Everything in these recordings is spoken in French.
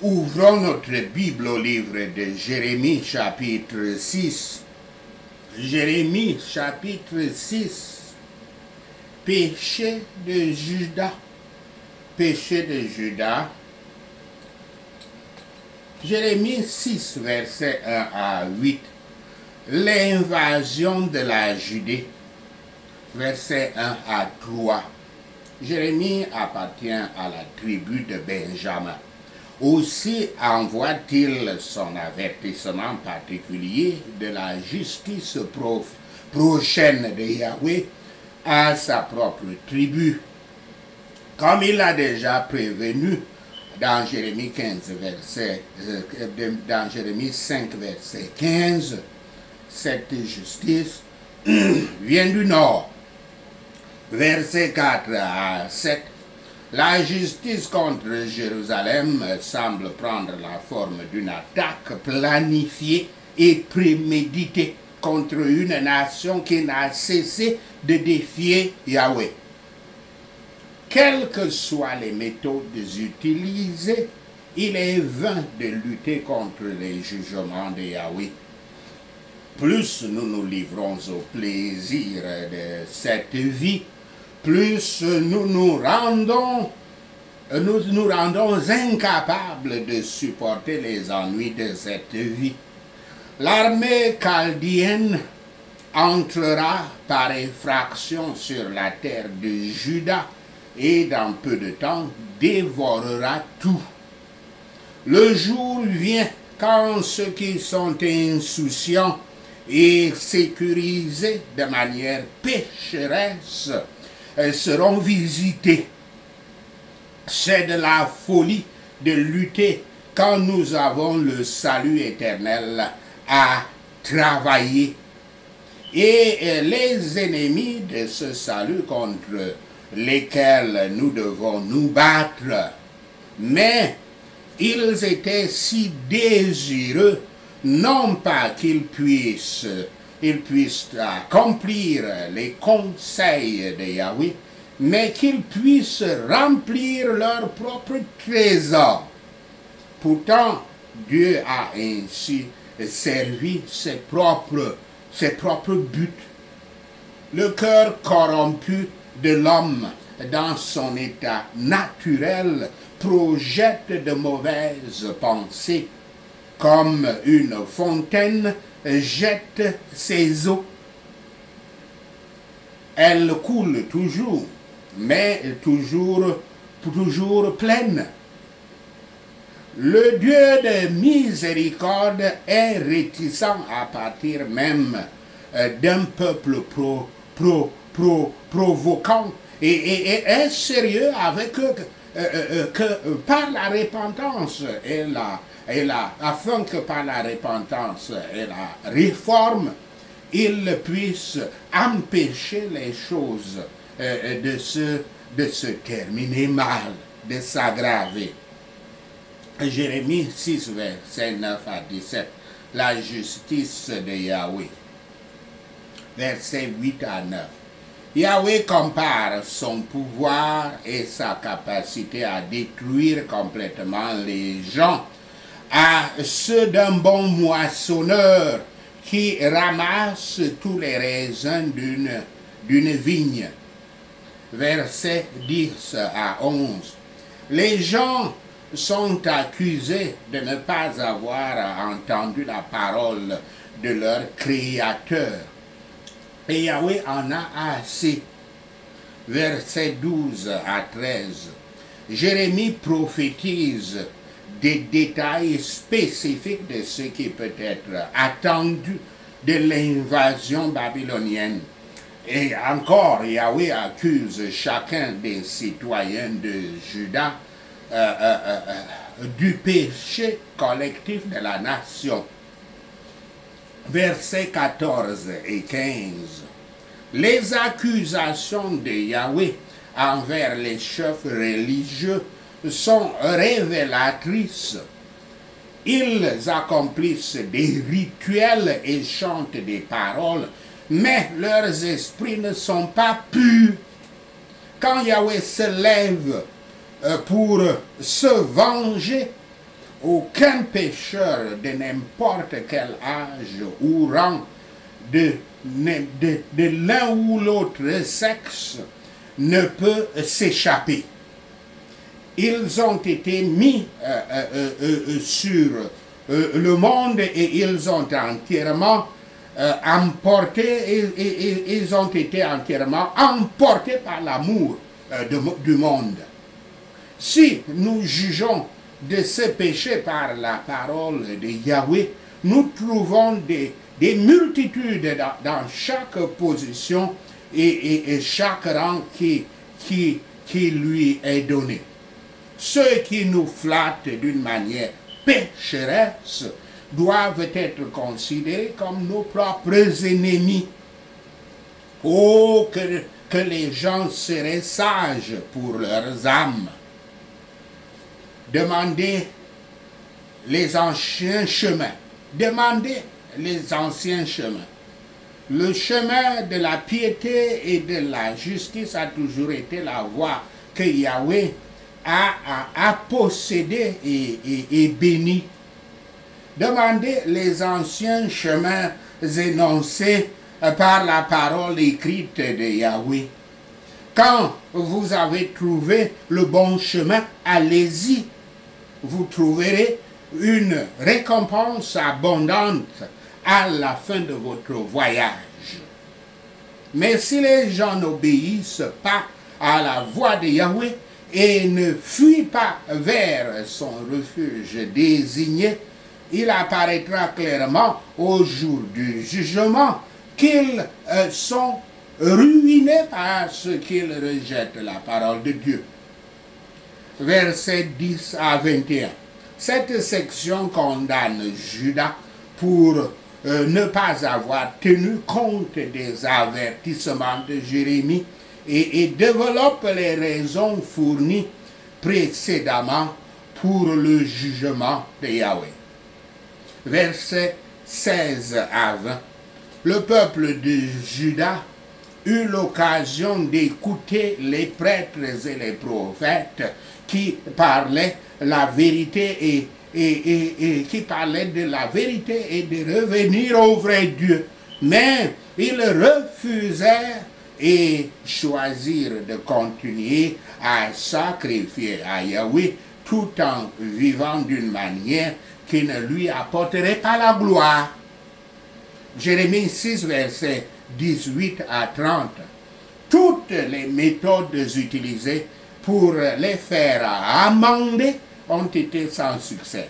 Ouvrons notre Bible au livre de Jérémie chapitre 6. Jérémie chapitre 6. Péché de Juda. Péché de Juda. Jérémie 6, versets 1 à 8. L'invasion de la Judée. Versets 1 à 3. Jérémie appartient à la tribu de Benjamin. Aussi envoie-t-il son avertissement particulier de la justice prochaine de Yahweh à sa propre tribu. Comme il l'a déjà prévenu dans Jérémie 5, verset 15, cette justice vient du nord. Versets 4 à 7. La justice contre Jérusalem semble prendre la forme d'une attaque planifiée et préméditée contre une nation qui n'a cessé de défier Yahweh. Quelles que soient les méthodes utilisées, il est vain de lutter contre les jugements de Yahweh. Plus nous nous livrons au plaisir de cette vie, plus nous nous rendons incapables de supporter les ennuis de cette vie. L'armée chaldéenne entrera par effraction sur la terre de Juda et dans peu de temps dévorera tout. Le jour vient quand ceux qui sont insouciants et sécurisés de manière pécheresse seront visités. C'est de la folie de lutter quand nous avons le salut éternel à travailler. Et les ennemis de ce salut contre lesquels nous devons nous battre, mais ils étaient si désireux, non pas qu'ils puissent accomplir les conseils de Yahweh, mais qu'ils puissent remplir leur propre trésor. Pourtant, Dieu a ainsi servi ses propres buts. Le cœur corrompu de l'homme, dans son état naturel, projette de mauvaises pensées, comme une fontaine jette ses eaux. Elle coule toujours, mais toujours pleine. Le Dieu de miséricorde est réticent à partir même d'un peuple provoquant et est sérieux avec eux que par la repentance afin que par la repentance et la réforme, il puisse empêcher les choses de se terminer mal, de s'aggraver. Jérémie 6, verset 9 à 17. La justice de Yahweh. Verset 8 à 9. Yahweh compare son pouvoir et sa capacité à détruire complètement les gens à ceux d'un bon moissonneur qui ramasse tous les raisins d'une vigne. Versets 10 à 11. Les gens sont accusés de ne pas avoir entendu la parole de leur Créateur. Et Yahweh en a assez. Versets 12 à 13. Jérémie prophétise des détails spécifiques de ce qui peut être attendu de l'invasion babylonienne. Et encore, Yahweh accuse chacun des citoyens de Juda du péché collectif de la nation. Versets 14 et 15. Les accusations de Yahweh envers les chefs religieux sont révélatrices. Ils accomplissent des rituels et chantent des paroles, mais leurs esprits ne sont pas purs. Quand Yahweh se lève pour se venger, aucun pécheur de n'importe quel âge ou rang de l'un ou l'autre sexe ne peut s'échapper. Ils ont été mis sur le monde et ils ont entièrement emportés, ils ont été entièrement emportés par l'amour du monde. Si nous jugeons de ce péché par la parole de Yahweh, nous trouvons des multitudes dans chaque position et chaque rang qui lui est donné. Ceux qui nous flattent d'une manière pécheresse doivent être considérés comme nos propres ennemis. Oh, que les gens seraient sages pour leurs âmes. Demandez les anciens chemins. Demandez les anciens chemins. Le chemin de la piété et de la justice a toujours été la voie que Yahweh a possédée et bénie. Demandez les anciens chemins énoncés par la parole écrite de Yahweh. Quand vous avez trouvé le bon chemin, allez-y. Vous trouverez une récompense abondante à la fin de votre voyage. Mais si les gens n'obéissent pas à la voix de Yahweh et ne fuient pas vers son refuge désigné, il apparaîtra clairement au jour du jugement qu'ils sont ruinés parce qu'ils rejettent la parole de Dieu. Versets 10 à 21. Cette section condamne Judas pour ne pas avoir tenu compte des avertissements de Jérémie et développe les raisons fournies précédemment pour le jugement de Yahweh. Versets 16 à 20. Le peuple de Juda eut l'occasion d'écouter les prêtres et les prophètes qui parlaient la vérité et qui parlaient de la vérité et de revenir au vrai Dieu. Mais ils refusèrent et choisirent de continuer à sacrifier à Yahweh tout en vivant d'une manière qui ne lui apporterait pas la gloire. Jérémie 6, versets 18 à 30. Toutes les méthodes utilisées pour les faire amender ont été sans succès.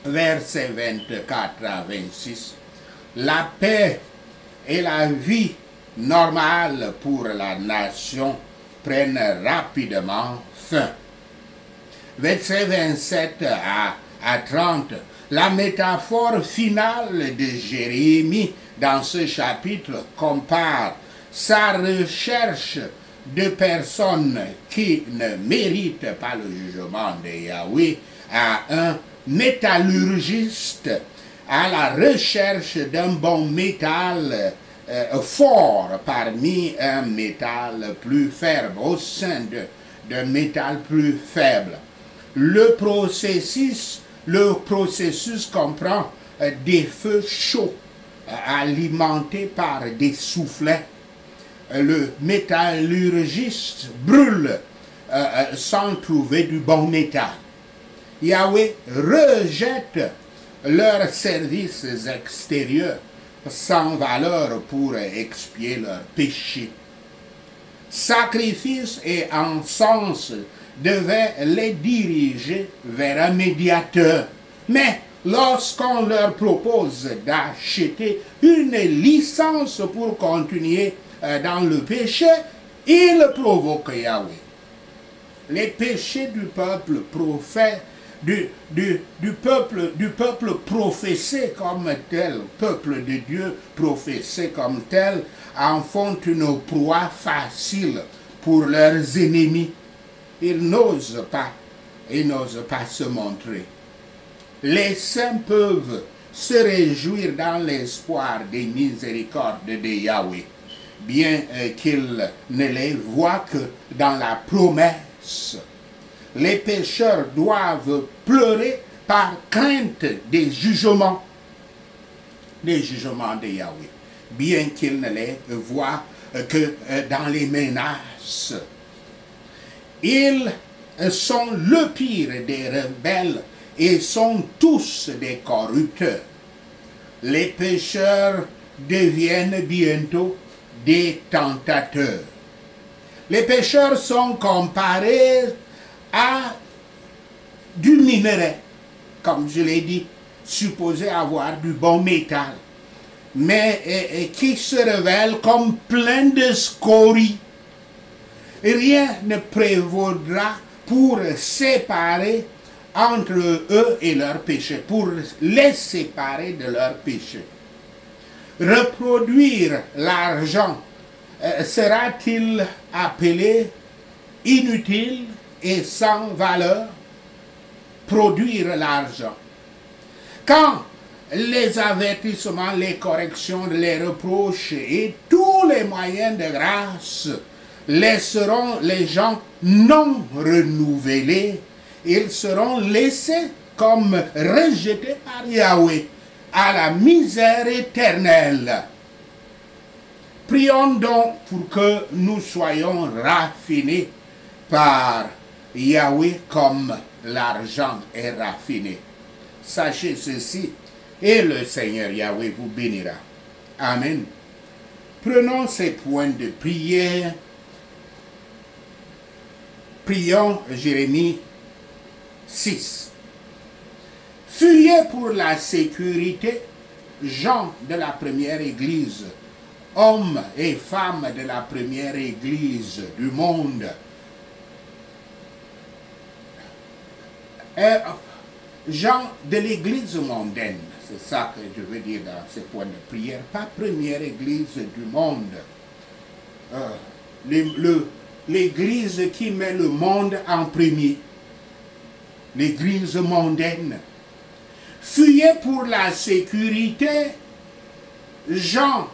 Versets 24 à 26. La paix et la vie normale pour la nation prennent rapidement fin. Versets 27 à 30. La métaphore finale de Jérémie dans ce chapitre compare sa recherche de personnes qui ne méritent pas le jugement de Yahweh à un métallurgiste à la recherche d'un bon métal fort parmi un métal plus faible, au sein d'un métal plus faible. Le processus comprend des feux chauds alimentés par des soufflets. Le métallurgiste brûle sans trouver du bon métal. Yahweh rejette leurs services extérieurs sans valeur pour expier leurs péchés. Sacrifice et encens devaient les diriger vers un médiateur. Mais lorsqu'on leur propose d'acheter une licence pour continuer dans le péché, ils provoquent Yahweh. Les péchés du peuple du peuple professé comme tel, peuple de Dieu professé comme tel, en font une proie facile pour leurs ennemis. Ils n'osent pas se montrer. Les saints peuvent se réjouir dans l'espoir des miséricordes de Yahweh, bien qu'ils ne les voient que dans la promesse. les pécheurs doivent pleurer par crainte des jugements de Yahweh, bien qu'ils ne les voient que dans les menaces. Ils sont le pire des rebelles et sont tous des corrupteurs. Les pécheurs deviennent bientôt des tentateurs. Les pécheurs sont comparés à du minerai, comme je l'ai dit, supposé avoir du bon métal, mais qui se révèle comme plein de scories. Rien ne prévaudra pour séparer entre eux et leurs péchés, pour les séparer de leurs péchés. Reproduire l'argent sera-t-il appelé inutile et sans valeur? Produire l'argent. Quand les avertissements, les corrections, les reproches et tous les moyens de grâce laisseront les gens non renouvelés, ils seront laissés comme rejetés par Yahweh à la misère éternelle. Prions donc pour que nous soyons raffinés par Yahweh comme l'argent est raffiné. Sachez ceci, et le Seigneur Yahweh vous bénira. Amen. Prenons ces points de prière. Prions Jérémie 6. Fuyez pour la sécurité, gens de la première église, hommes et femmes de la première église du monde. Gens de l'église mondaine, c'est ça que je veux dire dans ces points de prière, pas première église du monde. L'église qui met le monde en premier, l'église mondaine. Fuyez pour la sécurité, gens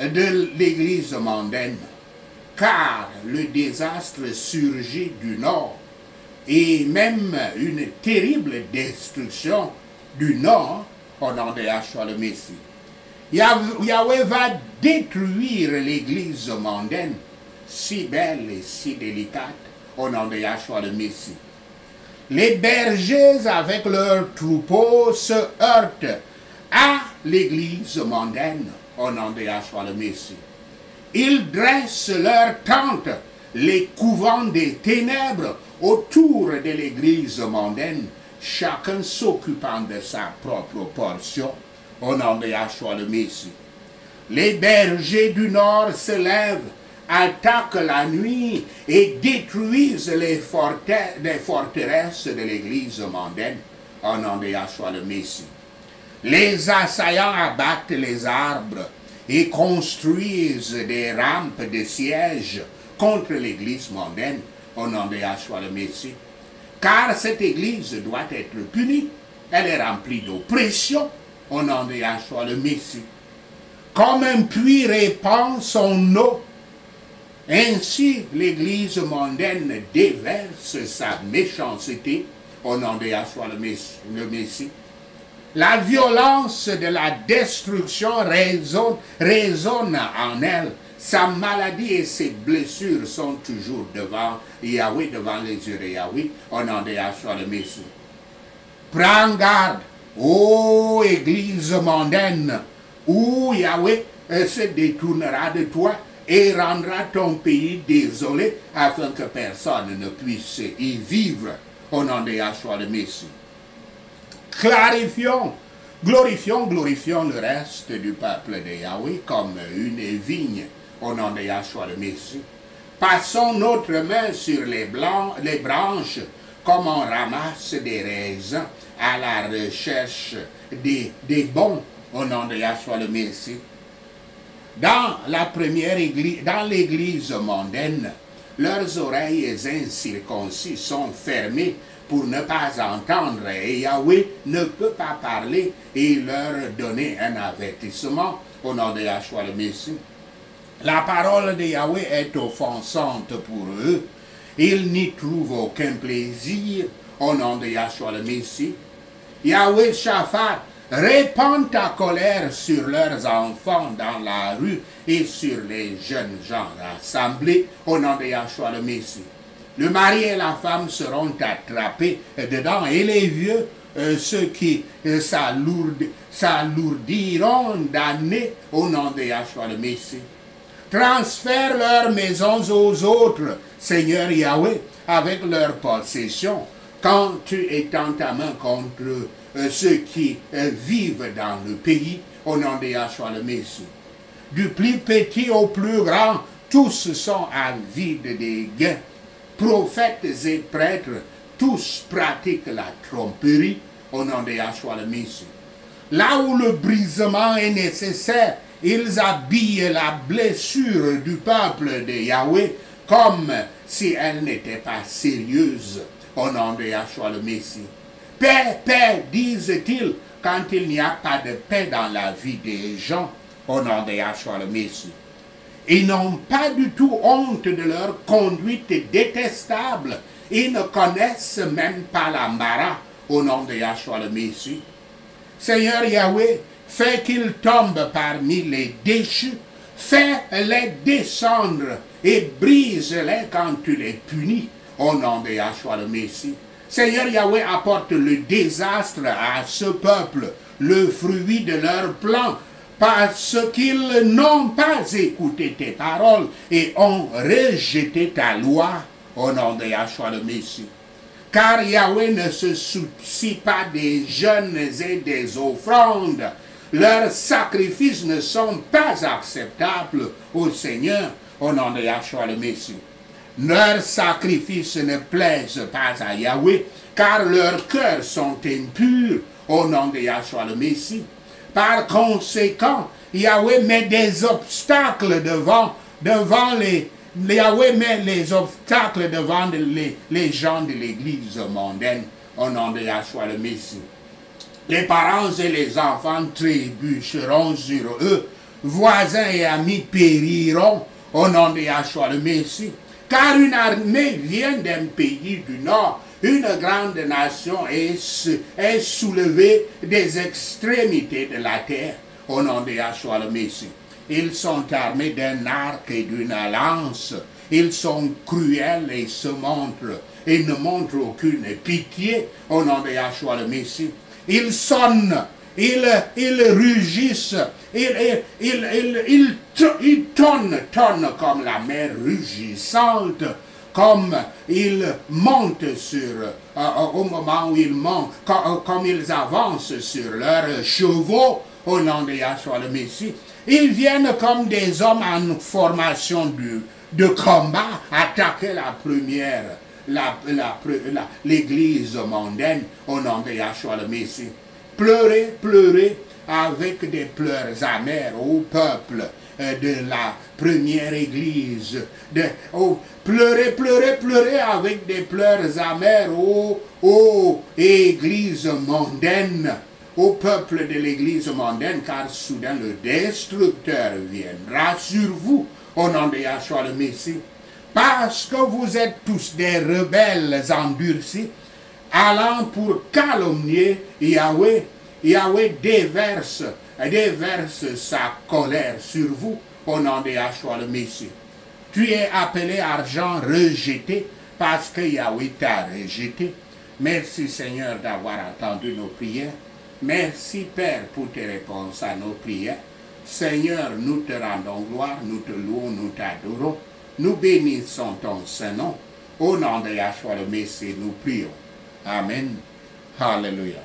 de l'église mondaine, car le désastre surgit du nord, et même une terrible destruction du nord au nom de Yahshua le Messie. Yahweh va détruire l'église mondaine, si belle et si délicate, au nom de Yahshua le Messie. Les bergers avec leurs troupeaux se heurtent à l'église mondaine, au nom de Yahshua le Messie. Ils dressent leurs tentes, les couvents des ténèbres, autour de l'église mondaine, chacun s'occupant de sa propre portion, au nom de Yahshua le Messie. Les bergers du nord se lèvent, attaquent la nuit et détruisent les forteresses de l'église mondaine, au nom de Yahshua le Messie. Les assaillants abattent les arbres et construisent des rampes de siège contre l'église mondaine, au nom de Yahshua le Messie. Car cette église doit être punie, elle est remplie d'oppression, au nom de Yahshua le Messie. Comme un puits répand son eau, ainsi l'église mondaine déverse sa méchanceté, au nom de Yahshua le Messie. La violence de la destruction résonne en elle. Sa maladie et ses blessures sont toujours devant Yahweh, devant les yeux de Yahweh, au nom de Yahshua le Messie. Prends garde, ô Église mondaine, où Yahweh se détournera de toi et rendra ton pays désolé, afin que personne ne puisse y vivre, au nom de Yahshua le Messie. Glorifions le reste du peuple de Yahweh comme une vigne, au nom de Yahshua le Messie. Passons notre main sur les branches comme on ramasse des raisins à la recherche des bons, au nom de Yahshua le Messie. Dans l'église mondaine, leurs oreilles incirconcis sont fermées pour ne pas entendre, et Yahweh ne peut pas parler et leur donner un avertissement, au nom de Yahshua le Messie. La parole de Yahweh est offensante pour eux, Il n'y trouve aucun plaisir au nom de Yahshua le Messie. Yahweh Shaphat, répand ta colère sur leurs enfants dans la rue et sur les jeunes gens rassemblés au nom de Yahshua le Messie. Le mari et la femme seront attrapés dedans et les vieux, ceux qui s'alourdiront d'années au nom de Yahshua le Messie. Transfère leurs maisons aux autres, Seigneur Yahweh, avec leurs possessions, quand tu étends ta main contre ceux qui vivent dans le pays, au nom de Yahshua le Messie. Du plus petit au plus grand, tous sont avides des gains. Prophètes et prêtres, tous pratiquent la tromperie, au nom de Yahshua le Messie. Là où le brisement est nécessaire, ils habillent la blessure du peuple de Yahweh comme si elle n'était pas sérieuse, au nom de Yahshua le Messie. Paix, paix, disent-ils, quand il n'y a pas de paix dans la vie des gens, au nom de Yahshua le Messie. Ils n'ont pas du tout honte de leur conduite détestable. Ils ne connaissent même pas l'embarras, au nom de Yahshua le Messie. Seigneur Yahweh, fais qu'ils tombent parmi les déchus, fais-les descendre et brise-les quand tu les punis, au nom de Yahshua le Messie. Seigneur Yahweh, apporte le désastre à ce peuple, le fruit de leur plan, parce qu'ils n'ont pas écouté tes paroles et ont rejeté ta loi, au nom de Yahshua le Messie. Car Yahweh ne se soucie pas des jeûnes et des offrandes. Leurs sacrifices ne sont pas acceptables au Seigneur, au nom de Yahshua le Messie. Leurs sacrifices ne plaisent pas à Yahweh, car leurs cœurs sont impurs, au nom de Yahshua le Messie. Par conséquent, Yahweh met des obstacles devant les... Yahweh met les obstacles devant les gens de l'église mondaine, au nom de Yahshua le Messie. Les parents et les enfants trébucheront sur eux, voisins et amis périront, au nom de Yahshua le Messie. Car une armée vient d'un pays du nord, une grande nation est soulevée des extrémités de la terre, au nom de Yahshua le Messie. Ils sont armés d'un arc et d'une lance, ils sont cruels et ne montrent aucune pitié, au nom de Yahshua le Messie. Ils sonnent, ils rugissent, ils tonnent comme la mer rugissante, comme ils montent au moment où ils montent, comme ils avancent sur leurs chevaux, au nom de Yahshua le Messie. Ils viennent comme des hommes en formation de combat, attaquer l'église mondaine, au nom de Yahshua le Messie. Pleurez, pleurez avec des pleurs amers au peuple de la première église. Pleurez, pleurez, pleurez avec des pleurs amers aux églises mondaines, au peuple de l'église mondaine, car soudain le destructeur viendra sur vous, au nom de Yahshua le Messie. Parce que vous êtes tous des rebelles endurcis, allant pour calomnier Yahweh, Yahweh déverse sa colère sur vous, au nom de Yahshua le Messie. Tu es appelé argent rejeté, parce que Yahweh t'a rejeté. Merci Seigneur d'avoir entendu nos prières. Merci Père pour tes réponses à nos prières. Seigneur, nous te rendons gloire, nous te louons, nous t'adorons. Nous bénissons ton Saint-Nom. Au nom de Yahshua le Messie, nous prions. Amen. Alléluia.